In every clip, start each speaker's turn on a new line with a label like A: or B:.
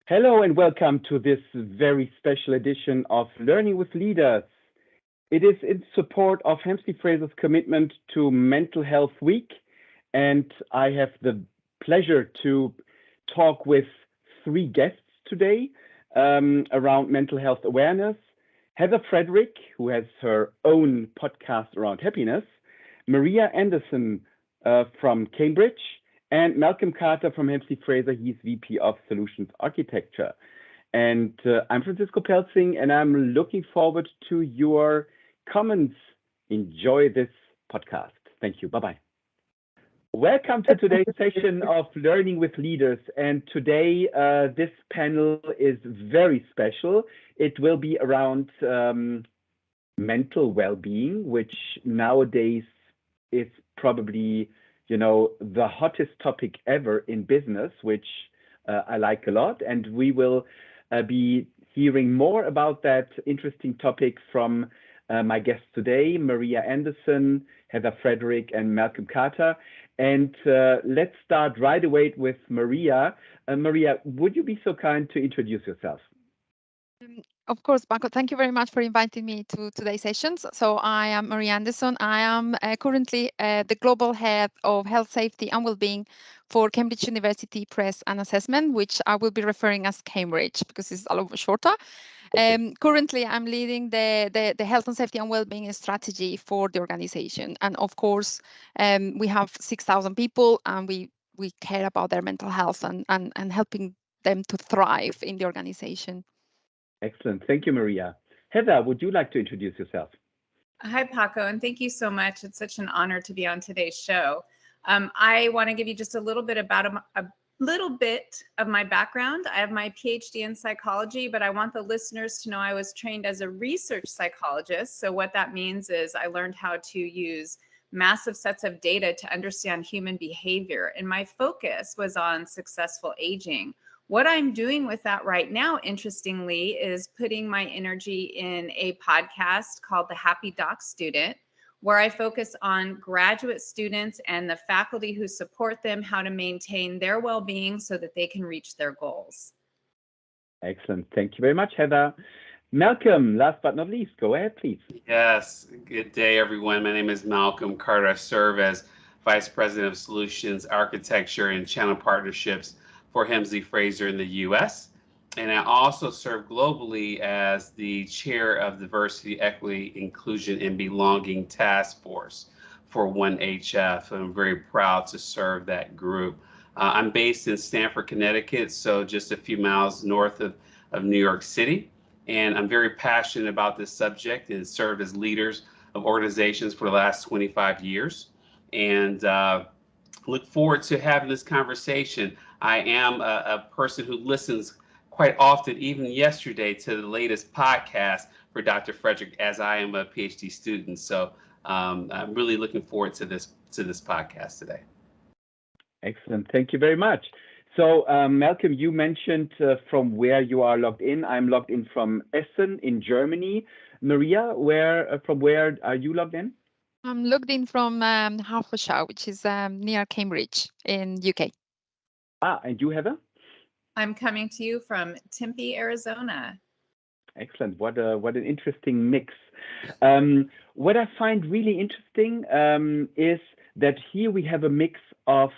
A: Hello and welcome to this very special edition of Learning with Leaders. It is in support of Hemsley Fraser's commitment to Mental Health Week, and I have the pleasure to talk with three guests today around mental health awareness. Heather Frederick, who has her own podcast around happiness, Maria Anderson from Cambridge, and Malcolm Carter from Hemsley Fraser. He's VP of Solutions Architecture. And I'm Francisco Pelzing, and I'm looking forward to your comments. Enjoy this podcast. Thank you. Bye-bye. Welcome to today's session of Learning with Leaders. And today, this panel is very special. It will be around mental well-being, which nowadays is probably the hottest topic ever in business, which I like a lot. And we will be hearing more about that interesting topic from my guests today, Maria Anderson, Heather Frederick, and Malcolm Carter. And let's start right away with Maria. Maria, would you be so kind to introduce yourself?
B: Of course, Paco, thank you very much for inviting me to today's sessions. So I am Maria Anderson. I am currently the Global Head of Health, Safety and Wellbeing for Cambridge University Press and Assessment, which I will be referring as Cambridge because it's a lot shorter. Currently, I'm leading the health and safety and well-being strategy for the organization. And of course, we have 6,000 people and we care about their mental health and helping them to thrive in the organization.
A: Excellent. Thank you, Maria. Heather, would you like to introduce yourself?
C: Hi, Paco, and thank you so much. It's such an honor to be on today's show. I want to give you just a little bit of my background. I have my PhD in psychology, but I want the listeners to know I was trained as a research psychologist. So what that means is I learned how to use massive sets of data to understand human behavior. And my focus was on successful aging. What I'm doing with that right now, interestingly, is putting my energy in a podcast called The Happy Doc Student, where I focus on graduate students and the faculty who support them, how to maintain their well-being so that they can reach their goals.
A: Excellent. Thank you very much, Heather. Malcolm, last but not least, go ahead, please.
D: Yes. Good day, everyone. My name is Malcolm Carter. I serve as Vice President of Solutions Architecture and Channel Partnerships for Hemsley Fraser in the U.S. And I also serve globally as the Chair of Diversity, Equity, Inclusion, and Belonging Task Force for 1HF. I'm very proud to serve that group. I'm based in Stamford, Connecticut, so just a few miles north of New York City. And I'm very passionate about this subject and served as leaders of organizations for the last 25 years. And look forward to having this conversation. I am a person who listens quite often, even yesterday, to the latest podcast for Dr. Frederick, as I am a PhD student. So I'm really looking forward to this podcast today.
A: Excellent. Thank you very much. So, Malcolm, you mentioned from where you are logged in. I'm logged in from Essen in Germany. Maria, from where are you logged in?
B: I'm logged in from Hertfordshire, which is near Cambridge in UK.
A: And you, Heather?
C: I'm coming to you from Tempe, Arizona.
A: Excellent. What an interesting mix. What I find really interesting is that here we have a mix of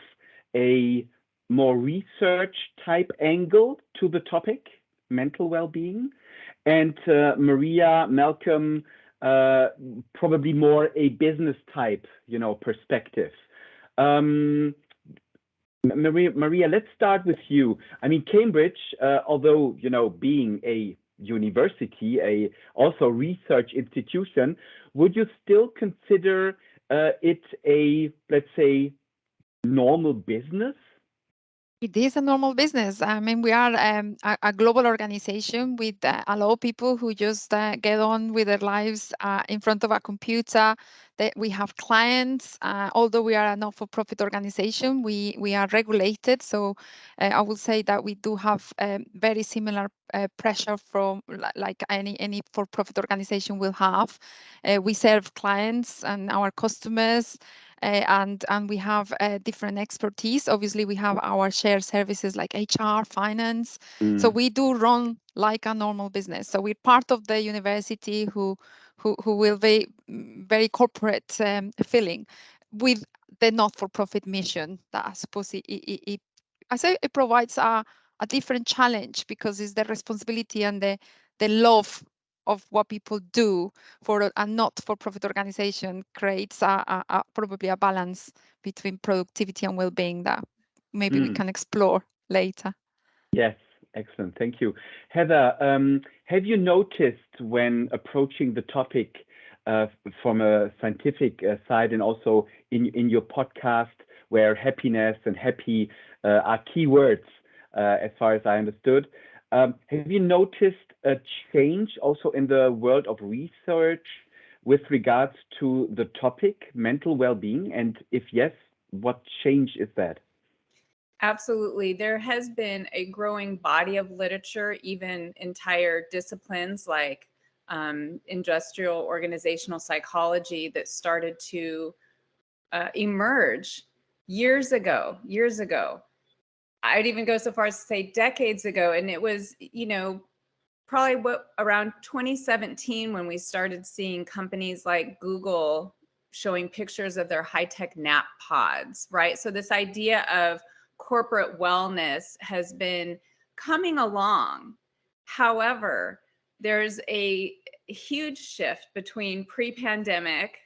A: a more research type angle to the topic, mental well-being, and Maria, Malcolm, probably more a business type, perspective. Maria, let's start with you. I mean, Cambridge, although, being a university, also research institution, would you still consider it a, let's say, normal business?
B: It is a normal business. I mean, we are a global organization with a lot of people who just get on with their lives in front of a computer. We have clients. Although we are a not-for-profit organization, we are regulated. So I will say that we do have very similar pressure from like any for-profit organization will have. We serve clients and our customers. and we have different expertise. Obviously, we have our shared services like HR, finance. So we do run like a normal business. So we're part of the university who will be very corporate feeling with the not-for-profit mission that I suppose it provides a different challenge because it's the responsibility and the love of what people do for a not-for-profit organization creates probably a balance between productivity and well-being that maybe we can explore later.
A: Yes, excellent. Thank you. Heather, have you noticed when approaching the topic from a scientific side and also in your podcast where happiness and happy are keywords as far as I understood, have you noticed a change also in the world of research with regards to the topic mental well-being? And if yes, what change is that?
C: Absolutely. There has been a growing body of literature, even entire disciplines like industrial organizational psychology that started to emerge years ago. I'd even go so far as to say decades ago. And it was, probably around 2017 when we started seeing companies like Google showing pictures of their high-tech nap pods, right? So this idea of corporate wellness has been coming along. However, there's a huge shift between pre-pandemic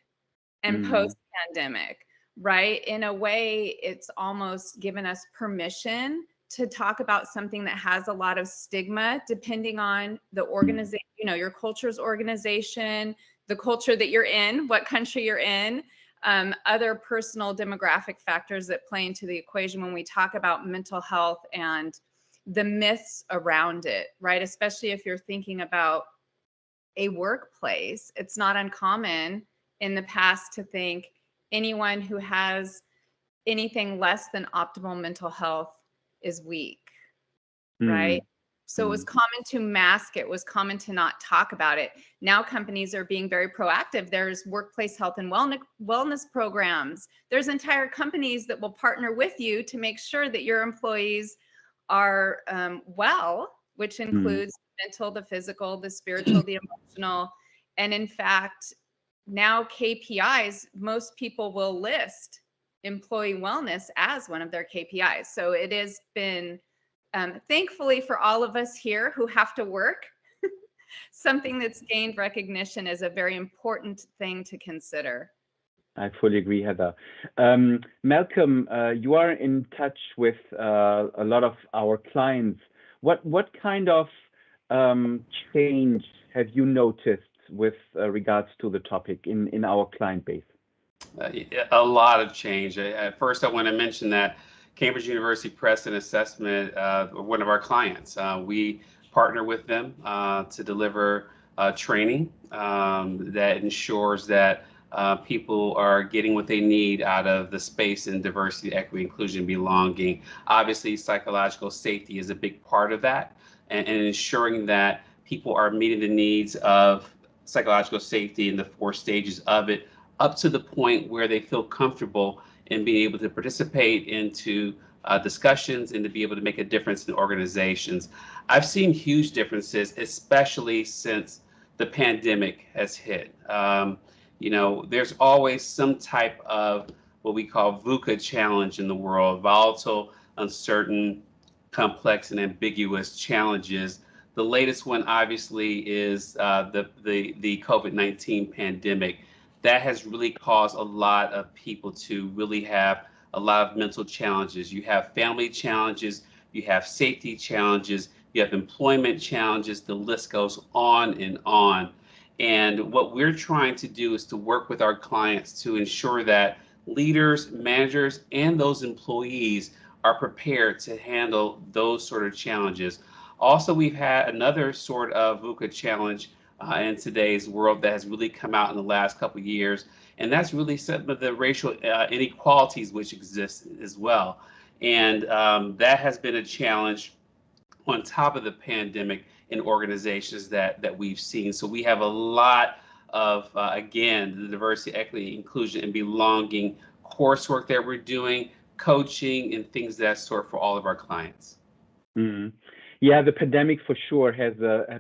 C: and post-pandemic, right? In a way, it's almost given us permission to talk about something that has a lot of stigma, depending on the organization, your culture's organization, the culture that you're in, what country you're in, other personal demographic factors that play into the equation when we talk about mental health and the myths around it, right? Especially if you're thinking about a workplace, it's not uncommon in the past to think anyone who has anything less than optimal mental health is weak, right? So it was common to mask it, was common to not talk about it. Now companies are being very proactive. There's workplace health and wellness programs. There's entire companies that will partner with you to make sure that your employees are well, which includes mental, the physical, the spiritual, the emotional. And in fact, now KPIs, most people will list employee wellness as one of their KPIs. So it has been, thankfully for all of us here who have to work, something that's gained recognition is a very important thing to consider.
A: I fully agree, Heather. Malcolm, you are in touch with a lot of our clients. What kind of change have you noticed with regards to the topic in our client base?
D: A lot of change. First, I want to mention that Cambridge University Press and Assessment, one of our clients, we partner with them to deliver training that ensures that people are getting what they need out of the space in diversity, equity, inclusion, belonging. Obviously, psychological safety is a big part of that, and ensuring that people are meeting the needs of psychological safety in the 4 stages of it, up to the point where they feel comfortable in being able to participate into discussions and to be able to make a difference in organizations. I've seen huge differences, especially since the pandemic has hit. There's always some type of what we call VUCA challenge in the world: volatile, uncertain, complex, and ambiguous challenges. The latest one, obviously, is the COVID-19 pandemic. That has really caused a lot of people to really have a lot of mental challenges. You have family challenges, you have safety challenges, you have employment challenges, the list goes on and on. And what we're trying to do is to work with our clients to ensure that leaders, managers, and those employees are prepared to handle those sort of challenges. Also, we've had another sort of VUCA challenge in today's world that has really come out in the last couple of years, and that's really some of the racial inequalities which exist as well. And that has been a challenge on top of the pandemic in organizations that we've seen. So we have a lot of, again, the diversity, equity, inclusion, and belonging coursework that we're doing, coaching, and things of that sort for all of our clients.
A: Mm. Yeah, the pandemic for sure has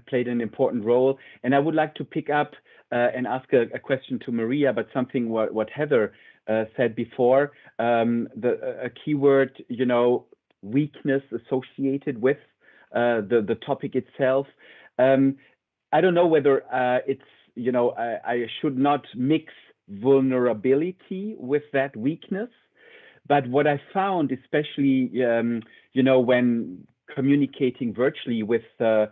A: played an important role. And I would like to pick up and ask a question to Maria, but something what Heather said before, a keyword, weakness associated with the topic itself. I don't know whether it's, I should not mix vulnerability with that weakness. But what I found, especially, when communicating virtually with a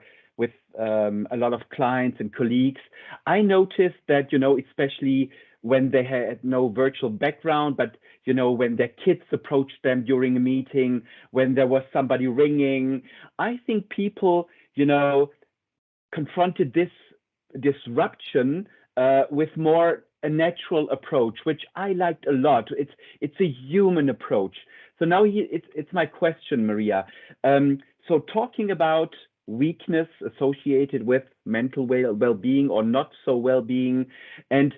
A: lot of clients and colleagues, I noticed that, especially when they had no virtual background, but, when their kids approached them during a meeting, when there was somebody ringing, I think people, confronted this disruption with more a natural approach, which I liked a lot. It's a human approach. So now it's my question, Maria. So talking about weakness associated with mental well-being or not so well-being, and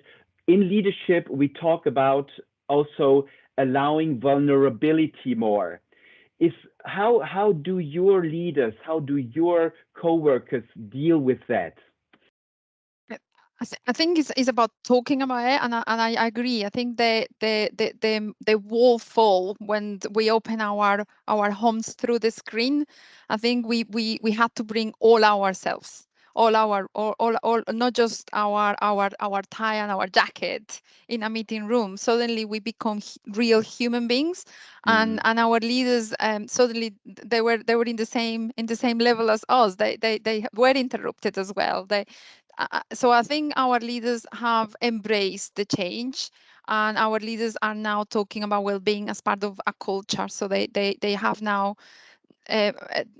A: in leadership we talk about also allowing vulnerability more. How do your leaders, how do your co-workers deal with that?
B: I think it's about talking about it, and I agree. I think the wall fall when we open our homes through the screen. I think we had to bring all ourselves, all not just our tie and our jacket in a meeting room. Suddenly we become real human beings, and our leaders suddenly they were in the same level as us. They were interrupted as well. So I think our leaders have embraced the change, and our leaders are now talking about well-being as part of a culture. So they have now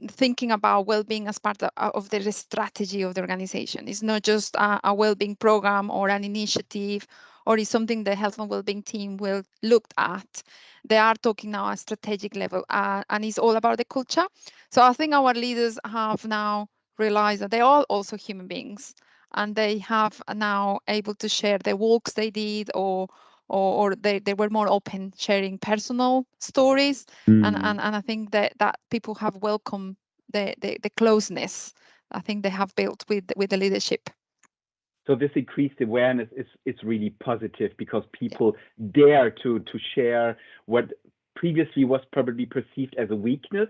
B: thinking about well-being as part of the strategy of the organization. It's not just a well-being program or an initiative, or it's something the health and well-being team will look at. They are talking now at a strategic level, and it's all about the culture. So I think our leaders have now realized that they're all also human beings, and they have now able to share the walks they did, or they were more open sharing personal stories. And I think that people have welcomed the closeness I think they have built with the leadership.
A: So this increased awareness is really positive, because people dare to share what previously was probably perceived as a weakness.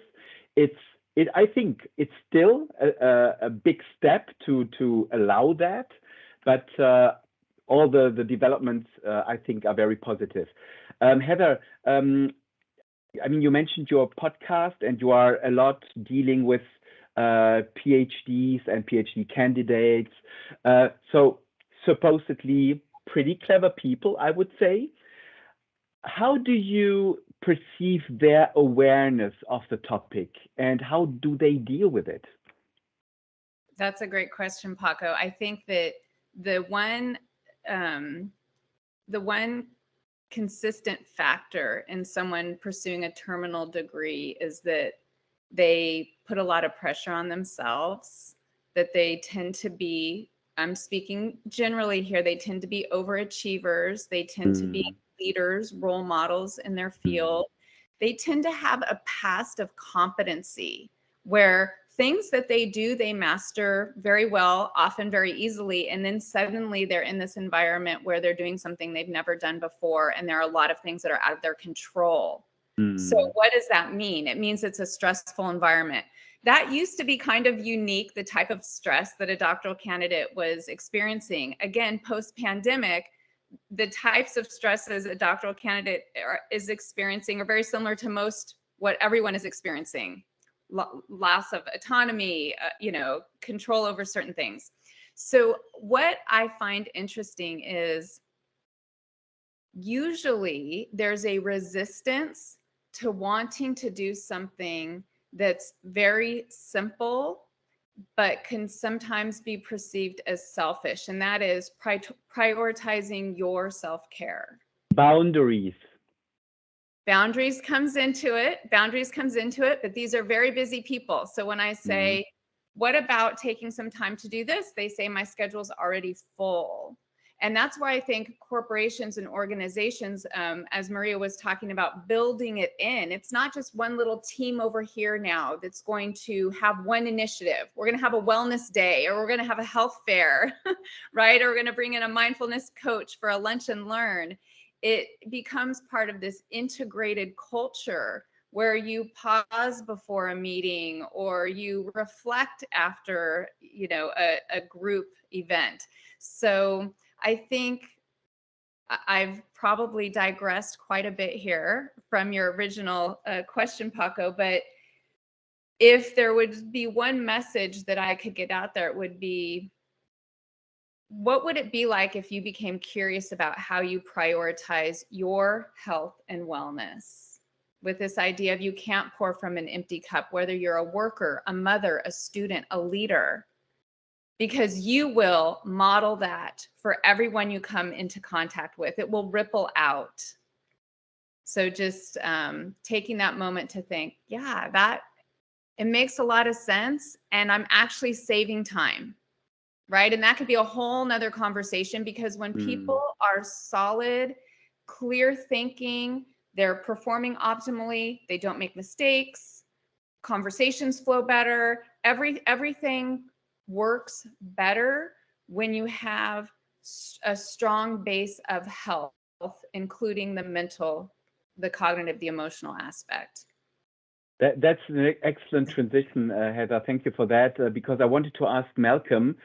A: I think it's still a big step to allow that, but all the developments I think are very positive. Heather, you mentioned your podcast, and you are a lot dealing with PhDs and PhD candidates. So supposedly pretty clever people, I would say. How do you perceive their awareness of the topic, and how do they deal with it?
C: That's a great question, Paco. I think that the one consistent factor in someone pursuing a terminal degree is that they put a lot of pressure on themselves, that they tend to be, I'm speaking generally here, they tend to be overachievers, they tend to be leaders, role models in their field. They tend to have a past of competency where things that they do, they master very well, often very easily. And then suddenly they're in this environment where they're doing something they've never done before. And there are a lot of things that are out of their control. So what does that mean? It means it's a stressful environment. That used to be kind of unique, the type of stress that a doctoral candidate was experiencing. Again, post-pandemic, the types of stresses a doctoral candidate is experiencing are very similar to what everyone is experiencing. Loss of autonomy, control over certain things. So what I find interesting is usually there's a resistance to wanting to do something that's very simple, but can sometimes be perceived as selfish, and that is prioritizing your self-care.
A: Boundaries
C: comes into it, but these are very busy people. So when I say, what about taking some time to do this? They say, my schedule's already full. And that's why I think corporations and organizations, as Maria was talking about, building it in. It's not just one little team over here now that's going to have one initiative. We're going to have a wellness day, or we're going to have a health fair, right? Or we're going to bring in a mindfulness coach for a lunch and learn. It becomes part of this integrated culture where you pause before a meeting, or you reflect after, you know, a group event. So I think I've probably digressed quite a bit here from your original question, Paco, but if there would be one message that I could get out there, it would be, what would it be like if you became curious about how you prioritize your health and wellness? With this idea of you can't pour from an empty cup, whether you're a worker, a mother, a student, a leader, because you will model that for everyone you come into contact with. It will ripple out. So just taking that moment to think, yeah, that it makes a lot of sense, and I'm actually saving time, right? And that could be a whole nother conversation, because when people are solid, clear thinking, they're performing optimally, they don't make mistakes, conversations flow better, everything works better when you have a strong base of health, including the mental, the cognitive, the emotional aspect.
A: That's an excellent transition, Heather. Thank you for that, because I wanted to ask Malcolm,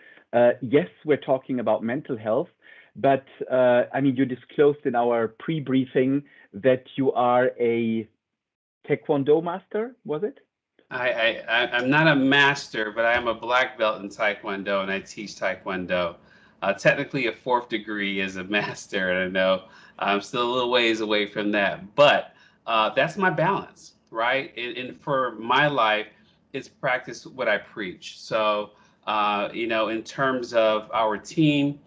A: yes, we're talking about mental health, but I mean, you disclosed in our pre-briefing that you are a Taekwondo master, was it?
D: I'm not a master, but I am a black belt in Taekwondo, and I teach Taekwondo. Technically, a fourth degree is a master, and I know I'm still a little ways away from that. But that's my balance, right? And for my life, it's practice what I preach. So, you know, in terms of our team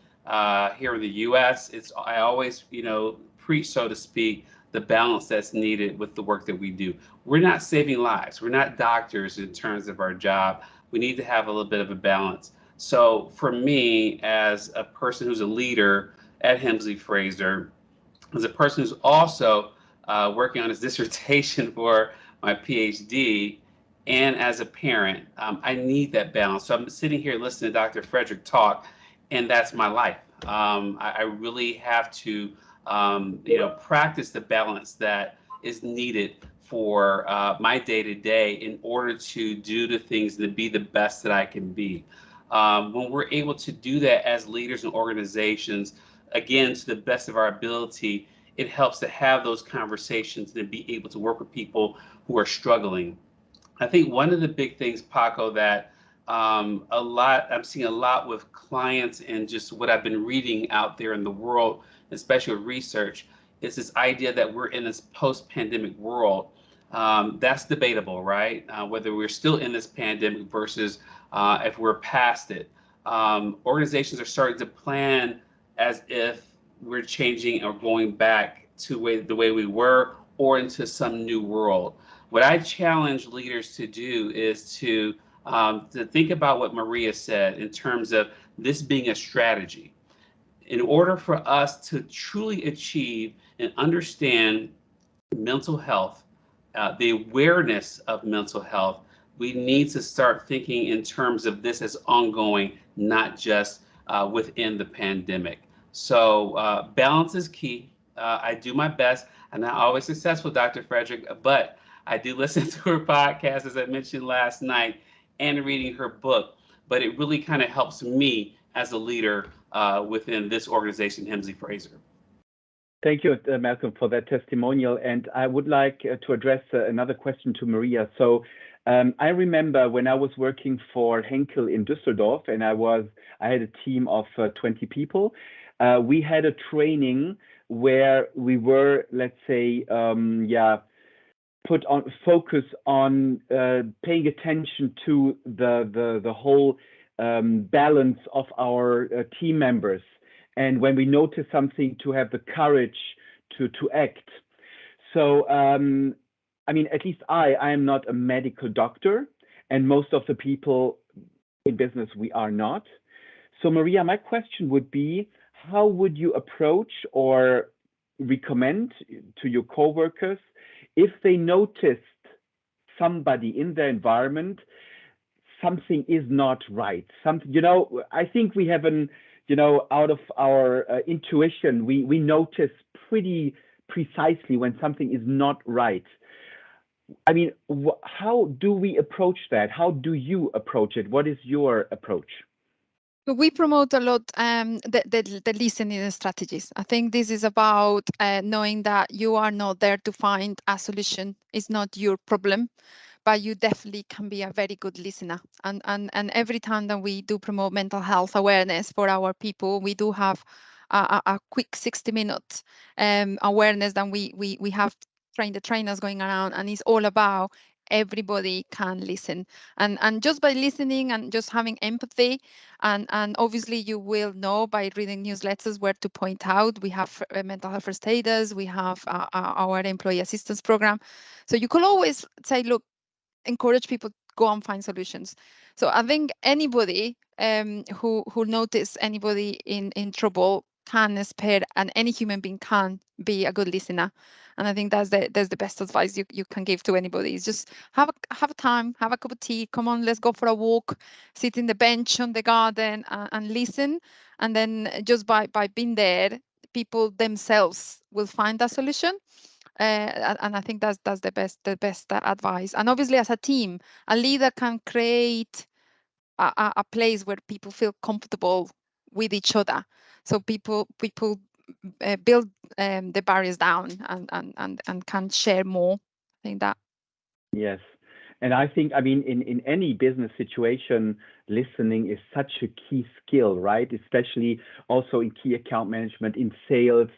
D: here in the U.S., I always, you know, preach, so to speak, the balance that's needed with the work that we do. We're not saving lives. We're not doctors in terms of our job. We need to have a little bit of a balance. So for me, as a person who's a leader at Hemsley Fraser, as a person who's also working on his dissertation for my PhD, and as a parent, I need that balance. So I'm sitting here listening to Dr. Frederick talk, and that's my life. I really have to, you know, practice the balance that is needed for my day-to-day in order to do the things and to be the best that I can be. When we're able to do that as leaders and organizations, again, to the best of our ability, it helps to have those conversations and be able to work with people who are struggling. I think one of the big things, Paco, that I'm seeing a lot with clients and just what I've been reading out there in the world, especially with research, is this idea that we're in this post-pandemic world. That's debatable, right? Whether we're still in this pandemic versus if we're past it. Organizations are starting to plan as if we're changing or going back to the way we were, or into some new world. What I challenge leaders to do is to think about what Maria said in terms of this being a strategy. In order for us to truly achieve and understand mental health, the awareness of mental health, we need to start thinking in terms of this as ongoing, not just within the pandemic. So balance is key. I do my best. I'm not always successful, Dr. Frederick, but I do listen to her podcast, as I mentioned last night, and reading her book. But it really kind of helps me as a leader within this organization, Hemsley Fraser.
A: Thank you, Malcolm, for that testimonial. And I would like to address another question to Maria. So I remember when I was working for Henkel in Düsseldorf, and I had a team of 20 people. We had a training where we were, let's say, put on focus on paying attention to the whole balance of our team members. And when we notice something, to have the courage to act. So, I mean, at least I am not a medical doctor, and most of the people in business, we are not. So, Maria, my question would be, how would you approach or recommend to your coworkers if they noticed somebody in their environment, something is not right? Something, I think we have out of our intuition, we notice pretty precisely when something is not right. I mean, how do we approach that? How do you approach it? What is your approach?
B: So we promote a lot the listening strategies. I think this is about knowing that you are not there to find a solution. It's not your problem, but you definitely can be a very good listener. And every time that we do promote mental health awareness for our people, we do have a quick 60 minutes awareness that we have trained the trainers going around, and it's all about everybody can listen. And just by listening and just having empathy, and obviously you will know by reading newsletters where to point out. We have mental health first aiders, we have our employee assistance program. So you can always say, look, encourage people to go and find solutions. So I think anybody who notice anybody in trouble can spare, and any human being can be a good listener. And I think that's the best advice you can give to anybody, is just have a time, have a cup of tea, come on, let's go for a walk, sit in the bench on the garden and listen. And then just by being there, people themselves will find a solution. And I think that's the best advice. And obviously, as a team, a leader can create a place where people feel comfortable with each other. So people build the barriers down and can share more. I think that.
A: Yes. And I think, I mean, in any business situation, listening is such a key skill, right? Especially also in key account management, in sales.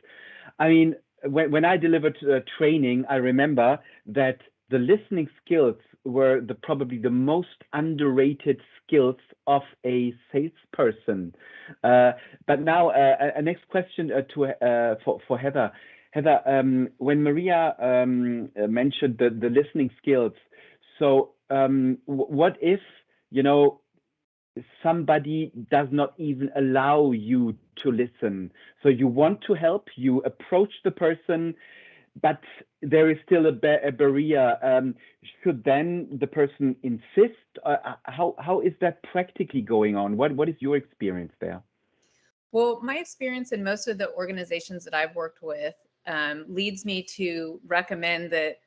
A: I mean, when I delivered training, I remember that the listening skills were probably the most underrated skills of a salesperson. But now, a next question for Heather. Heather, when Maria mentioned the listening skills, so what if, somebody does not even allow you to listen? So you want to help, you approach the person, but there is still a barrier. Should then the person insist? How is that practically going on? What is your experience there?
C: Well, my experience in most of the organizations that I've worked with leads me to recommend that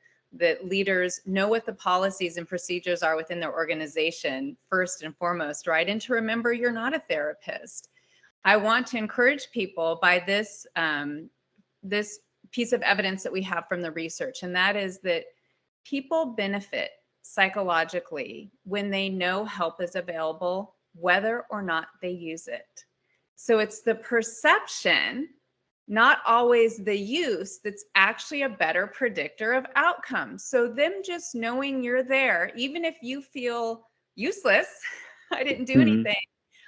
C: leaders know what the policies and procedures are within their organization first and foremost, right? And to remember, you're not a therapist. I want to encourage people by this this piece of evidence that we have from the research, and that is that people benefit psychologically when they know help is available, whether or not they use it. So it's the perception, not always the use, that's actually a better predictor of outcomes. So them just knowing you're there, even if you feel useless, I didn't do anything.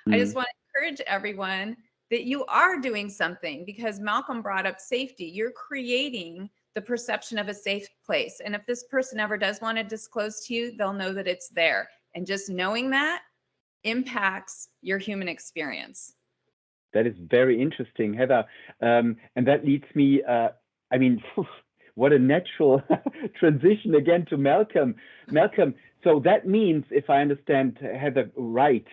C: I just want to encourage everyone that you are doing something, because Malcolm brought up safety. You're creating the perception of a safe place. And if this person ever does want to disclose to you, they'll know that it's there. And just knowing that impacts your human experience.
A: That is very interesting, Heather. And that leads me, I mean, what a natural transition again to Malcolm. Malcolm, so that means, if I understand Heather right,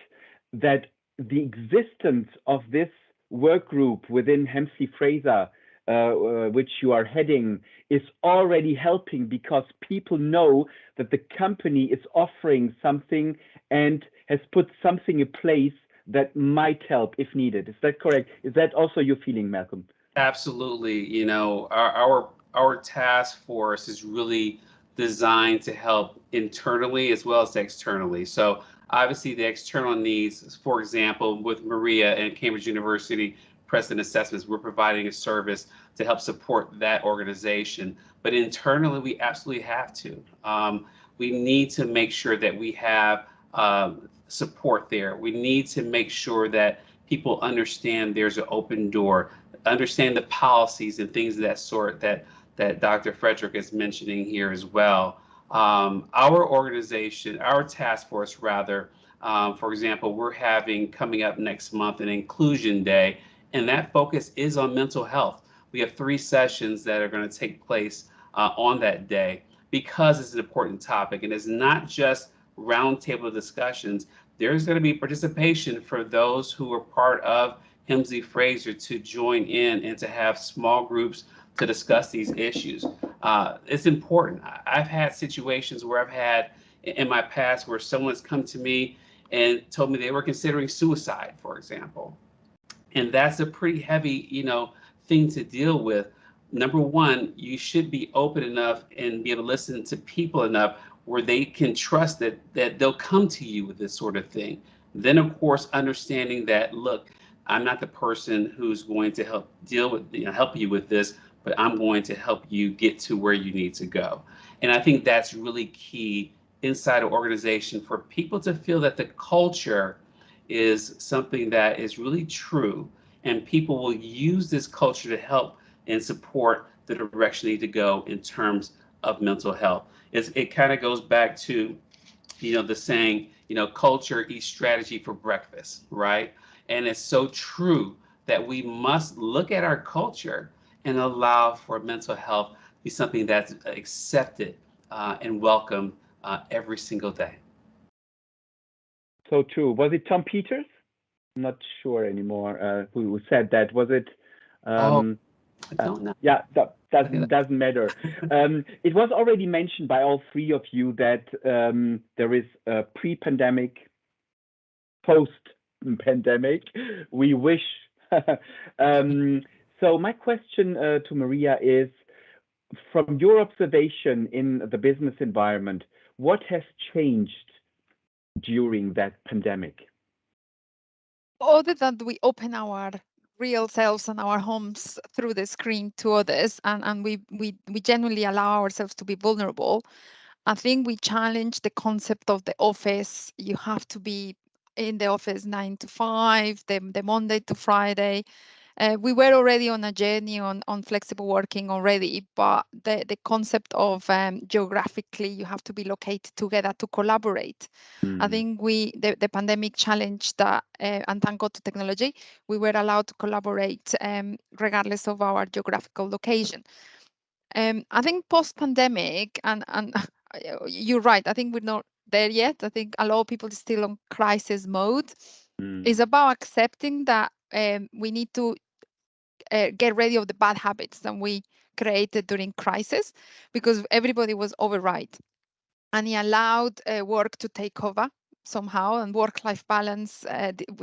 A: that the existence of this work group within Hemsley Fraser, which you are heading, is already helping, because people know that the company is offering something and has put something in place that might help if needed. Is that correct? Is that also your feeling, Malcolm?
D: Absolutely. Our task force is really designed to help internally as well as externally. So obviously the external needs, for example, with Maria and Cambridge University President Assessments, we're providing a service to help support that organization. But internally, we absolutely have to. We need to make sure that we have support there. We need to make sure that people understand there's an open door, understand the policies and things of that sort that Dr. Frederick is mentioning here as well. Our organization, our task force rather, for example, we're having coming up next month an Inclusion Day, And that focus is on mental health. We have 3 sessions that are going to take place on that day because it's an important topic. And it's not just roundtable discussions. There's going to be participation for those who are part of Hemsley Fraser to join in and to have small groups to discuss these issues. It's important. I've had situations where I've had in my past where someone's come to me and told me they were considering suicide, for example. And that's a pretty heavy, thing to deal with. Number one, you should be open enough and be able to listen to people enough where they can trust that they'll come to you with this sort of thing. Then, of course, understanding that, look, I'm not the person who's going to help you with this, but I'm going to help you get to where you need to go. And I think that's really key inside an organization for people to feel that the culture is something that is really true, and people will use this culture to help and support the direction they need to go in terms of mental health. It kind of goes back to, the saying, culture eats strategy for breakfast, right? And it's so true that we must look at our culture and allow for mental health to be something that's accepted and welcome every single day.
A: So true. Was it Tom Peters? I'm not sure anymore who said that. Was it?
D: I don't know.
A: Yeah, that doesn't matter. It was already mentioned by all 3 of you that there is a pre-pandemic, post-pandemic. We wish. So my question to Maria is, from your observation in the business environment, what has changed during that pandemic?
B: Other than we open our real selves and our homes through the screen to others, and we genuinely allow ourselves to be vulnerable, I think we challenge the concept of the office. You have to be in the office 9 to 5, the Monday to Friday. We were already on a journey on flexible working already, but the concept of geographically you have to be located together to collaborate. I think the pandemic challenged that, and thank God to technology, we were allowed to collaborate regardless of our geographical location. I think post-pandemic, and you're right, I think we're not there yet. I think a lot of people are still on crisis mode. It's about accepting that we need to get rid of the bad habits that we created during crisis, because everybody was override, and he allowed work to take over somehow, and work-life balance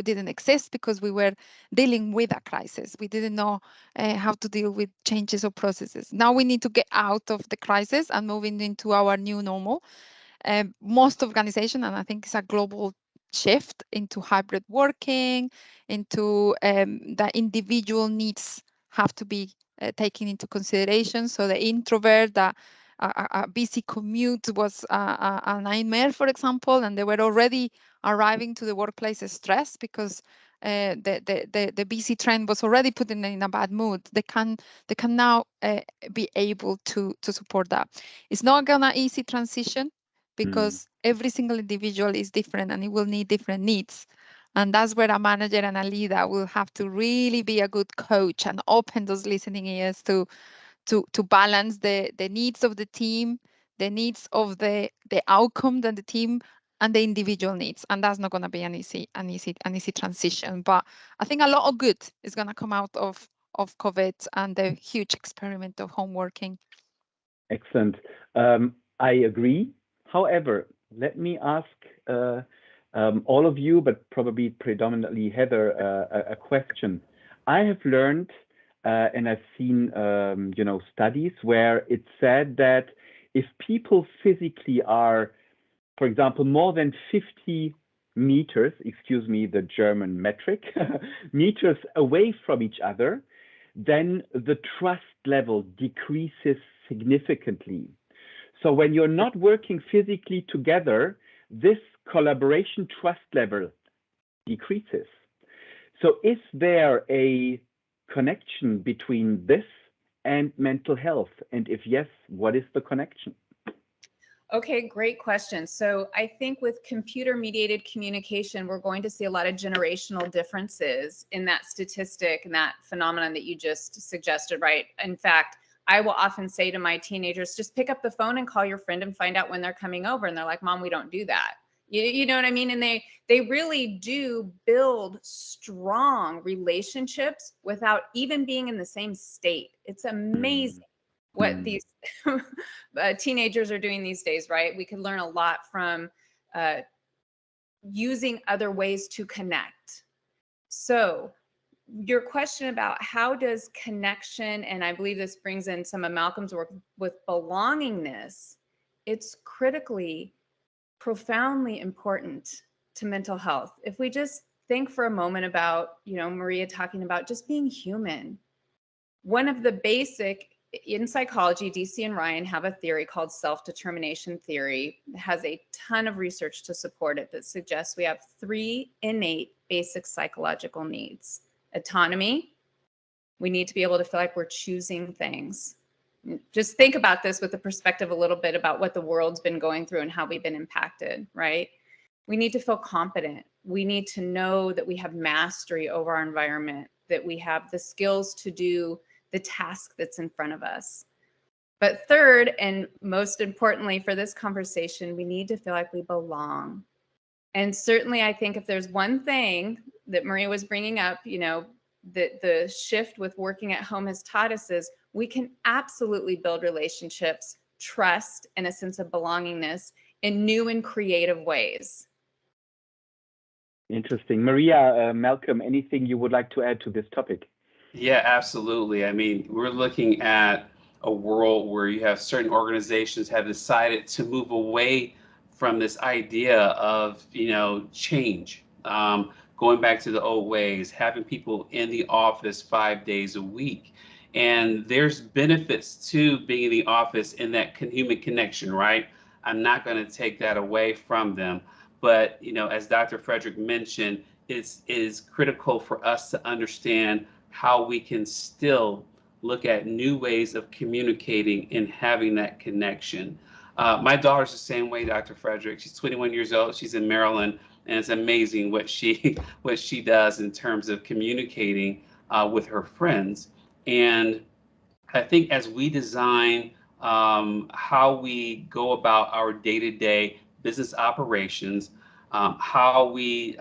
B: didn't exist because we were dealing with a crisis. We didn't know how to deal with changes of processes. Now we need to get out of the crisis and moving into our new normal. Most organizations, and I think it's a global shift into hybrid working, into the individual needs have to be taken into consideration. So the introvert, that a busy commute was a nightmare, for example, and they were already arriving to the workplace stressed because the busy trend was already putting them in a bad mood. They can now be able to support that. It's not gonna easy transition, because every single individual is different and it will need different needs. And that's where a manager and a leader will have to really be a good coach and open those listening ears to balance the needs of the team, the needs of the outcome that the team, and the individual needs. And that's not going to be an easy transition. But I think a lot of good is going to come out of COVID and the huge experiment of home working.
A: Excellent. I agree. However, let me ask all of you, but probably predominantly Heather, a question. I have learned, and I've seen, studies where it said that if people physically are, for example, more than 50 meters, excuse me, the German metric, meters away from each other, then the trust level decreases significantly. So when you're not working physically together, this collaboration trust level decreases. So is there a connection between this and mental health? And if yes, what is the connection?
C: Okay, great question. So I think with computer mediated communication, we're going to see a lot of generational differences in that statistic and that phenomenon that you just suggested, right? In fact, I will often say to my teenagers, just pick up the phone and call your friend and find out when they're coming over. And they're like, Mom, we don't do that. You know what I mean? And they really do build strong relationships without even being in the same state. It's amazing what these teenagers are doing these days, right? We can learn a lot from using other ways to connect. So your question about how does connection, and I believe this brings in some of Malcolm's work with belongingness, it's critically, profoundly important to mental health. If we just think for a moment about, Maria talking about just being human, one of the basic in psychology, DC and Ryan have a theory called self-determination theory. It has a ton of research to support it that suggests we have 3 innate basic psychological needs. Autonomy, we need to be able to feel like we're choosing things. Just think about this with the perspective a little bit about what the world's been going through and how we've been impacted, right? We need to feel competent. We need to know that we have mastery over our environment, that we have the skills to do the task that's in front of us. But third, and most importantly for this conversation, we need to feel like we belong. And certainly I think if there's one thing that Maria was bringing up, that the shift with working at home has taught us is we can absolutely build relationships, trust, and a sense of belongingness in new and creative ways.
A: Interesting. Maria, Malcolm, anything you would like to add to this topic?
D: Yeah, absolutely. I mean, we're looking at a world where you have certain organizations have decided to move away from this idea of, change, going back to the old ways, having people in the office 5 days a week. And there's benefits to being in the office in that human connection, right? I'm not going to take that away from them. But, as Dr. Frederick mentioned, it is critical for us to understand how we can still look at new ways of communicating and having that connection. My daughter's the same way, Dr. Frederick. She's 21 years old. She's in Maryland, and it's amazing what she does in terms of communicating with her friends. And I think as we design how we go about our day-to-day business operations, how we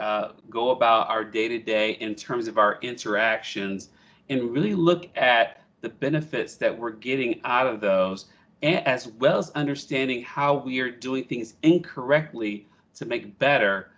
D: go about our day-to-day in terms of our interactions, and really look at the benefits that we're getting out of those, and as well as understanding how we are doing things incorrectly to make better.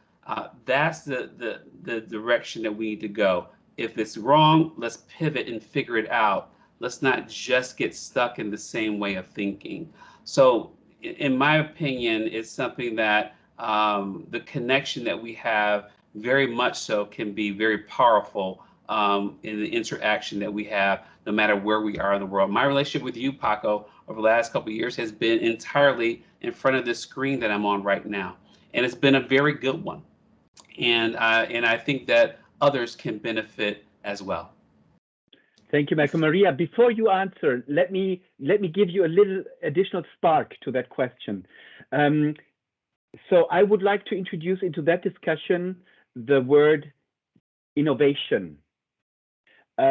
D: That's the direction that we need to go. If it's wrong, let's pivot and figure it out. Let's not just get stuck in the same way of thinking. So, in my opinion, it's something that the connection that we have very much so can be very powerful in the interaction that we have, no matter where we are in the world. My relationship with you, Paco, over the last couple of years has been entirely in front of this screen that I'm on right now, and it's been a very good one. And I think that others can benefit as well.
A: Thank you, Malcolm. Maria, before you answer, let me give you a little additional spark to that question. So I would like to introduce into that discussion the word innovation,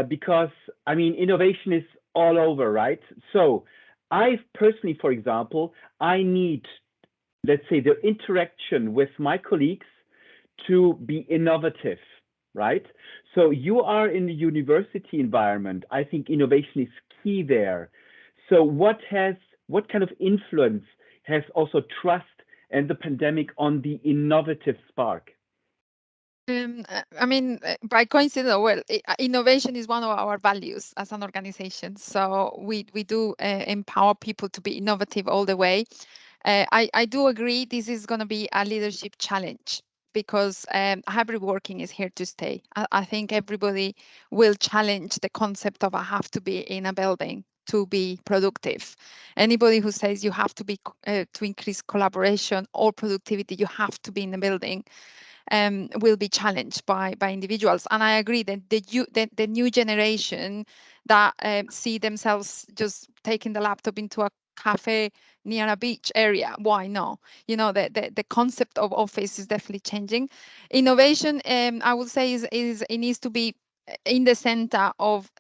A: because I mean innovation is all over, right? So I personally, for example, I need, let's say, the interaction with my colleagues to be innovative, right? So you are in the university environment. I think innovation is key there. So what kind of influence has also trust and the pandemic on the innovative spark?
B: I mean, by coincidence, well, innovation is one of our values as an organization. So we do empower people to be innovative all the way. I do agree this is going to be a leadership challenge because hybrid working is here to stay. I think everybody will challenge the concept of I have to be in a building to be productive. Anybody who says you have to be to increase collaboration or productivity, you have to be in the building, will be challenged by individuals. And I agree that the new generation that see themselves just taking the laptop into a cafe near a beach area. Why no? You know, the concept of office is definitely changing. Innovation, I would say, is it needs to be in the center of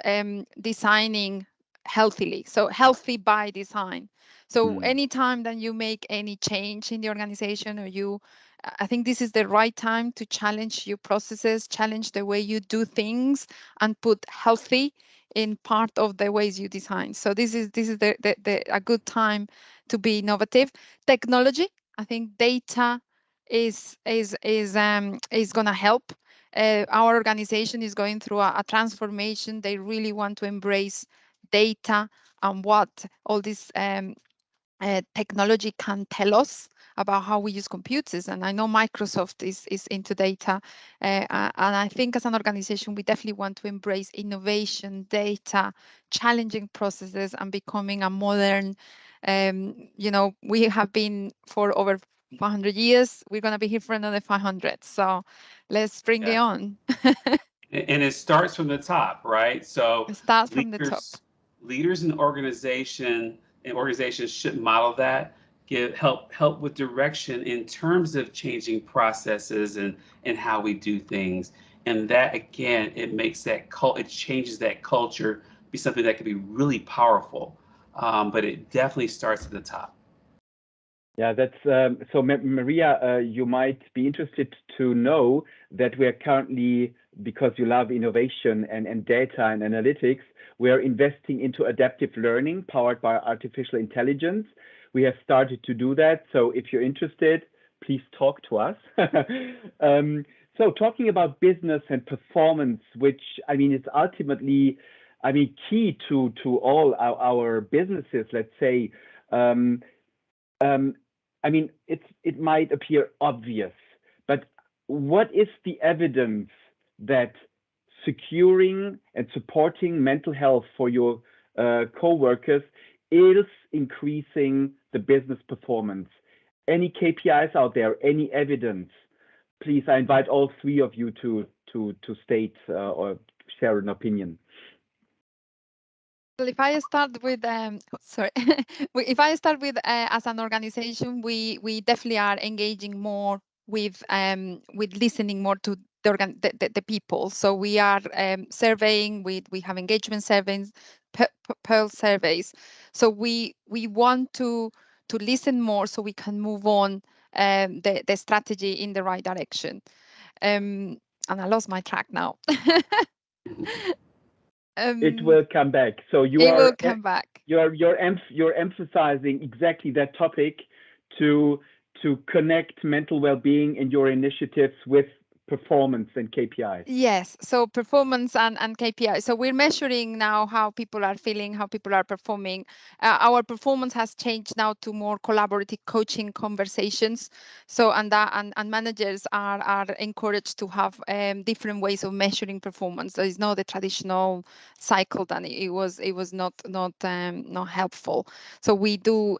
B: designing healthily. So healthy by design. So anytime that you make any change in the organization, or I think this is the right time to challenge your processes, challenge the way you do things, and put healthy in part of the ways you design. So this is a good time to be innovative. Technology, I think data is going to help. Our organization is going through a transformation. They really want to embrace data and what all this technology can tell us about how we use computers. And I know Microsoft is into data. And I think as an organization, we definitely want to embrace innovation, data, challenging processes, and becoming a modern, we have been for over 500 years. We're going to be here for another 500. So let's bring it on.
D: And it starts from the top, right? So
B: it starts from the top.
D: Leaders in organizations should model that, help with direction in terms of changing processes and how we do things. And that, again, it makes it changes that culture be something that can be really powerful. But it definitely starts at the top.
A: Yeah, that's so Maria, you might be interested to know that we are currently, because you love innovation and data and analytics, we are investing into adaptive learning powered by artificial intelligence. We have started to do that. So if you're interested, please talk to us. So talking about business and performance, which I mean, it's ultimately, I mean, key to all our businesses, let's say. I mean, it might appear obvious, but what is the evidence that securing and supporting mental health for your co-workers is increasing the business performance? Any KPIs out there? Any evidence? Please, I invite all three of you to state or share an opinion.
B: Well, if I start with, sorry, if I start with as an organization, we definitely are engaging more with listening more to the people. So we are surveying. We have engagement surveys, Pearl surveys. So we want to listen more so we can move on the strategy in the right direction. And I lost my track now.
A: It will come back. So
B: will come back.
A: You're emphasizing exactly that topic to connect mental well-being in your initiatives with performance and KPIs.
B: Yes, so performance and KPI. So we're measuring now how people are feeling, how people are performing. Our performance has changed now to more collaborative coaching conversations. So and managers are encouraged to have different ways of measuring performance. There is not the traditional cycle, and it was not helpful. So we do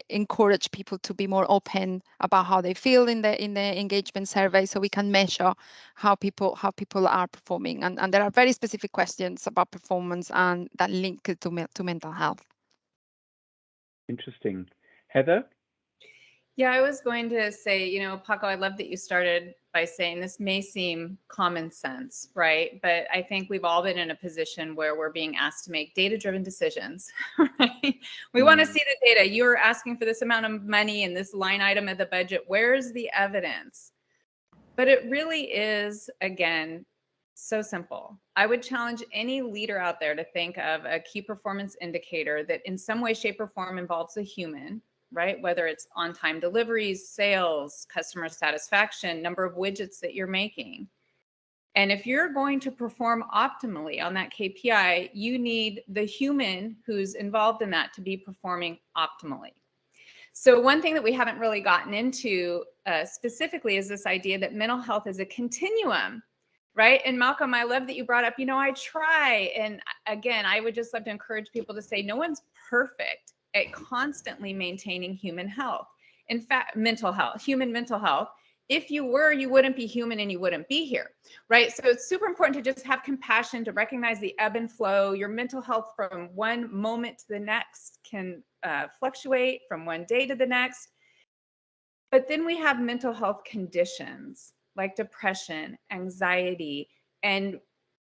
B: encourage people to be more open about how they feel in the engagement survey, so we can measure how people are performing, and there are very specific questions about performance and that link to mental health.
A: Interesting. Heather?
C: Yeah, I was going to say, Paco, I love that you started by saying this may seem common sense, right? But I think we've all been in a position where we're being asked to make data-driven decisions, right? We want to see the data. You're asking for this amount of money and this line item of the budget. Where's the evidence? But it really is, again, so simple. I would challenge any leader out there to think of a key performance indicator that in some way, shape, or form involves a human, right? Whether it's on-time deliveries, sales, customer satisfaction, number of widgets that you're making. And if you're going to perform optimally on that KPI, you need the human who's involved in that to be performing optimally. So one thing that we haven't really gotten into specifically is this idea that mental health is a continuum, right? And Malcolm, I love that you brought up, I try. And again, I would just love to encourage people to say no one's perfect at constantly maintaining human health. In fact, human mental health. If you were, you wouldn't be human and you wouldn't be here, right? So it's super important to just have compassion, to recognize the ebb and flow. Your mental health from one moment to the next can fluctuate from one day to the next. But then we have mental health conditions like depression, anxiety, and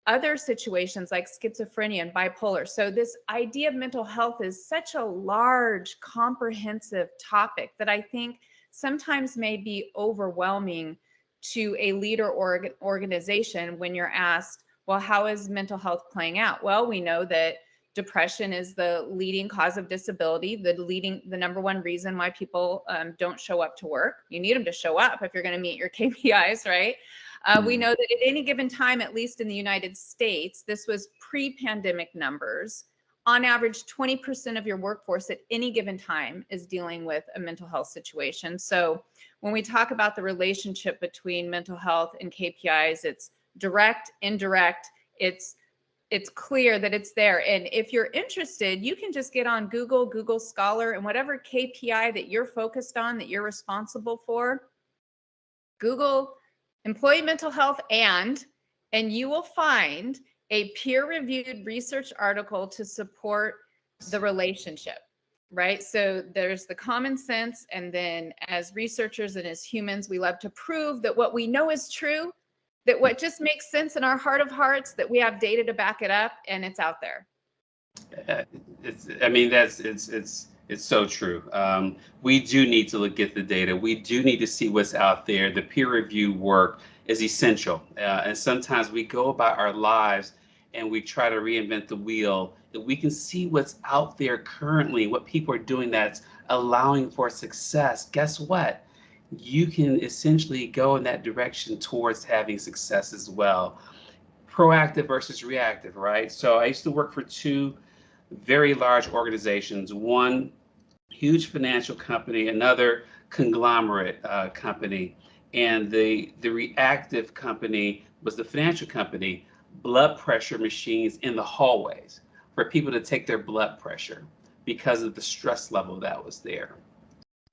C: other situations like schizophrenia and bipolar. So this idea of mental health is such a large, comprehensive topic that I think sometimes may be overwhelming to a leader or organization when you're asked, well, how is mental health playing out? Well, we know that depression is the leading cause of disability, the number one reason why people don't show up to work. You need them to show up if you're going to meet your KPIs, right? We know that at any given time, at least in the United States, this was pre-pandemic numbers. On average, 20% of your workforce at any given time is dealing with a mental health situation. So when we talk about the relationship between mental health and KPIs, it's direct, indirect, it's clear that it's there. And if you're interested, you can just get on Google Scholar, and whatever KPI that you're focused on, that you're responsible for, Google employee mental health and you will find a peer-reviewed research article to support the relationship, right? So there's the common sense, and then as researchers and as humans, we love to prove that what we know is true, that what just makes sense in our heart of hearts, that we have data to back it up, and it's out there.
D: It's so true. We do need to look at the data. We do need to see what's out there. The peer review work is essential. And sometimes we go about our lives and we try to reinvent the wheel. That we can see what's out there currently, what people are doing that's allowing for success. Guess what? You can essentially go in that direction towards having success as well. Proactive versus reactive, right? So I used to work for two very large organizations, one huge financial company, another conglomerate company. And the reactive company was the financial company, blood pressure machines in the hallways for people to take their blood pressure because of the stress level that was there.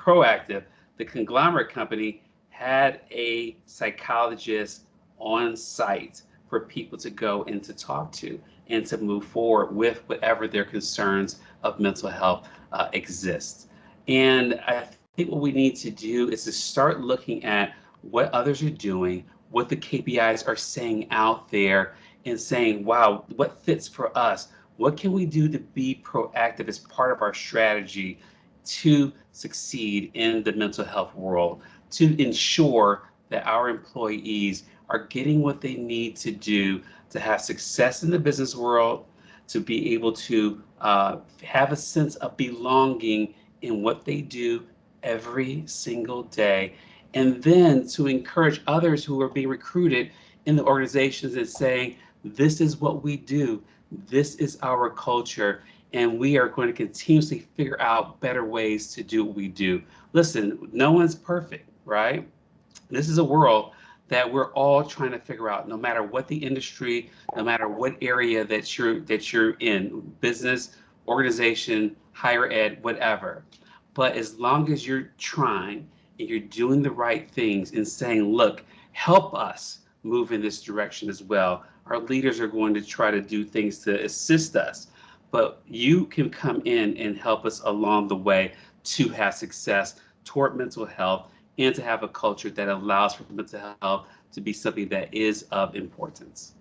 D: Proactive, the conglomerate company, had a psychologist on site for people to go and to talk to and to move forward with whatever their concerns of mental health exist. And I think what we need to do is to start looking at what others are doing, what the KPIs are saying out there, and saying, wow, what fits for us? What can we do to be proactive as part of our strategy to succeed in the mental health world, to ensure that our employees are getting what they need to do to have success in the business world, to be able to have a sense of belonging in what they do every single day, and then to encourage others who are being recruited in the organizations and saying, this is what we do, this is our culture, and we are going to continuously figure out better ways to do what we do. Listen, no one's perfect, right? This is a world that we're all trying to figure out, no matter what the industry, no matter what area that you're in, business, organization, higher ed, whatever. But as long as you're trying and you're doing the right things and saying, look, help us move in this direction as well. Our leaders are going to try to do things to assist us, but you can come in and help us along the way to have success toward mental health and to have a culture that allows for mental health to be something that is of importance.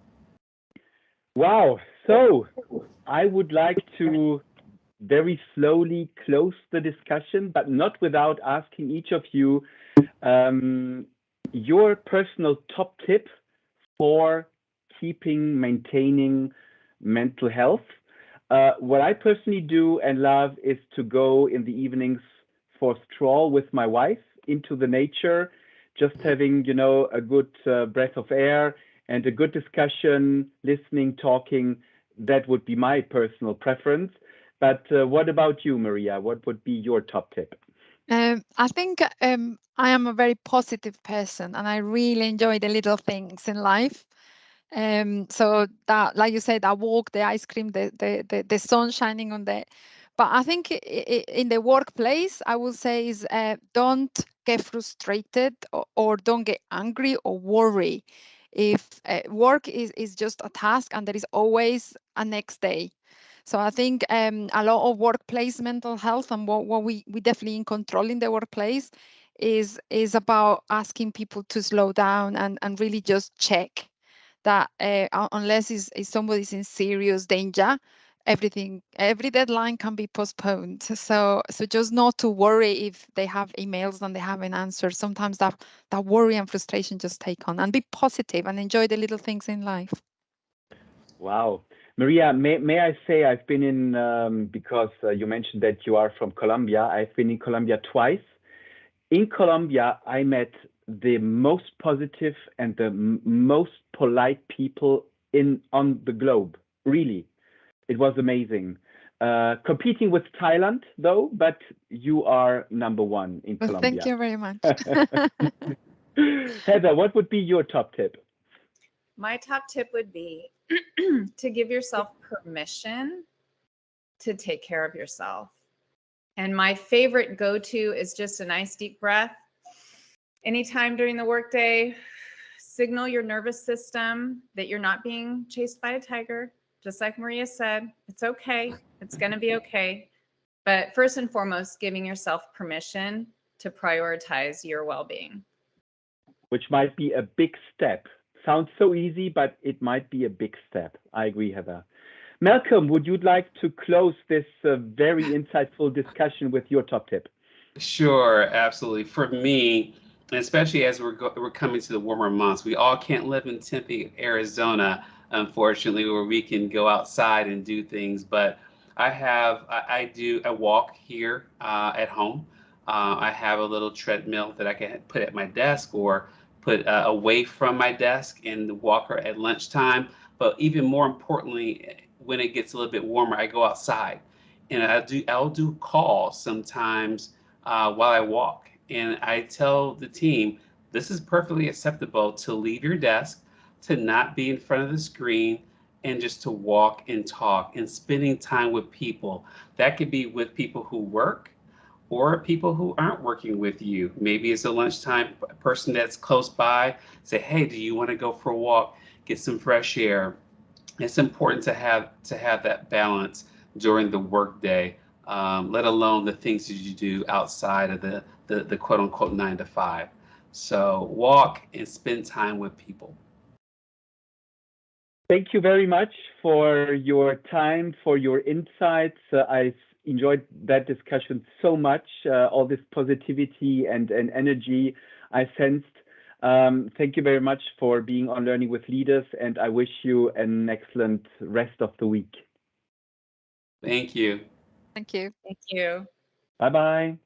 A: Wow. So I would like to very slowly close the discussion, but not without asking each of you your personal top tip for maintaining mental health. What I personally do and love is to go in the evenings for a stroll with my wife into the nature, just having, a good breath of air and a good discussion, listening, talking. That would be my personal preference. But what about you, Maria? What would be your top tip?
B: I think I am a very positive person, and I really enjoy the little things in life. So that, like you said, that walk, the ice cream, the sun shining on the. But I think in the workplace, I will say is don't get frustrated or don't get angry or worry. If work is just a task and there is always a next day. So I think a lot of workplace mental health and what we definitely in control in the workplace is about asking people to slow down and really just check that unless somebody's in serious danger, every deadline can be postponed. So just not to worry if they have emails and they haven't answered. Sometimes that worry and frustration just take on, and be positive and enjoy the little things in life.
A: Wow. Maria, may I say I've been in, because you mentioned that you are from Colombia, I've been in Colombia twice. In Colombia, I met the most positive and the most polite people on the globe. Really, it was amazing. Competing with Thailand, though, but you are number one in Colombia.
B: Thank you very much.
A: Heather, what would be your top tip?
C: My top tip would be to give yourself permission to take care of yourself. And my favorite go-to is just a nice deep breath. Anytime during the workday, signal your nervous system that you're not being chased by a tiger. Just like Maria said, it's okay. It's going to be okay. But first and foremost, giving yourself permission to prioritize your well-being.
A: Which might be a big step. Sounds so easy, but it might be a big step. I agree, Heather. Malcolm, would you like to close this very insightful discussion with your top tip?
D: Sure, absolutely. For me, especially as we're coming to the warmer months, we all can't live in Tempe, Arizona, unfortunately, where we can go outside and do things. But I walk here at home. I have a little treadmill that I can put at my desk or put away from my desk and the walker at lunchtime. But even more importantly, when it gets a little bit warmer, I go outside and I'll do calls sometimes while I walk. And I tell the team, this is perfectly acceptable to leave your desk, to not be in front of the screen, and just to walk and talk and spending time with people. That could be with people who work or people who aren't working with you. Maybe it's a lunchtime person that's close by. Say, hey, do you want to go for a walk, get some fresh air? It's important to have that balance during the workday, let alone the things that you do outside of the quote unquote 9 to 5. So walk and spend time with people.
A: Thank you very much for your time, for your insights. I enjoyed that discussion so much, all this positivity and energy I sensed. Thank you very much for being on Learning with Leaders, and I wish you an excellent rest of the week.
D: Thank you.
B: Thank you.
C: Thank you.
A: Bye-bye.